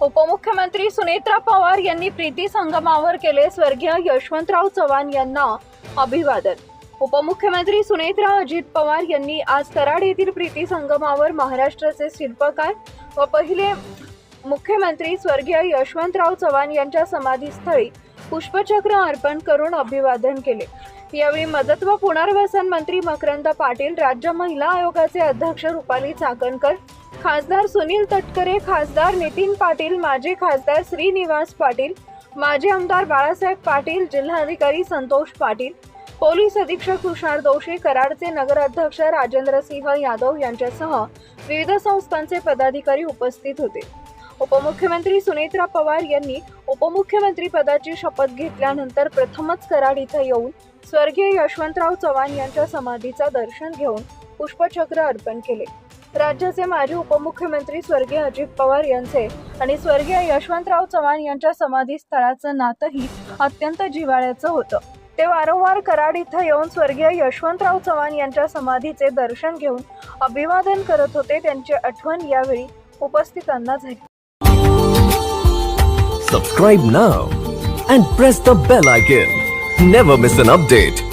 उपमुख्यमंत्री सुनेत्रा पवार यांनी प्रीती संगमावर केले स्वर्गीय यशवंतराव चव्हाण यांना अभिवादन। उपमुख्यमंत्री सुनेत्रा अजित पवार यांनी आज कराड येथील प्रीती संगमावर महाराष्ट्राचे शिल्पकार व पहिले मुख्यमंत्री स्वर्गीय यशवंतराव चव्हाण यांच्या समाधीस्थळी पुष्पचक्र अर्पण करून अभिवादन केले। यावेळी मदत व पुनर्वसन मंत्री मकरंद पाटील, राज्य महिला आयोगाचे अध्यक्ष रुपाली चाकणकर, खासदार सुनील तटकरे, खासदार नितीन पाटील, माजी खासदार श्रीनिवास पाटील, माजी आमदार बाळासाहेब पाटील, जिल्हाधिकारी संतोष पाटील, पोलीस अधीक्षक तुषार दोशी, कराडचे नगराध्यक्ष राजेंद्र सिंह यादव यांच्यासह विविध संस्थांचे पदाधिकारी उपस्थित होते। उपमुख्यमंत्री सुनेत्रा पवार यांनी उपमुख्यमंत्री पदाची शपथ घेतल्यानंतर प्रथमच कराड इथं येऊन स्वर्गीय यशवंतराव चव्हाण यांच्या समाधीचा दर्शन घेऊन पुष्पचक्र अर्पण केले। राज्याचे माजी उपमुख्यमंत्री स्वर्गीय अजित पवार यांचे आणि स्वर्गीय यशवंतराव चव्हाण यांच्या समाधी स्थळाचं नातंही अत्यंत जिव्हाळ्याचं होतं। ते वारंवार कराड इथं येऊन स्वर्गीय यशवंतराव चव्हाण यांच्या समाधीचे दर्शन घेऊन अभिवादन करत होते। त्यांची आठवण यावेळी उपस्थितांना झाली। Subscribe now and press the bell icon. Never miss an update.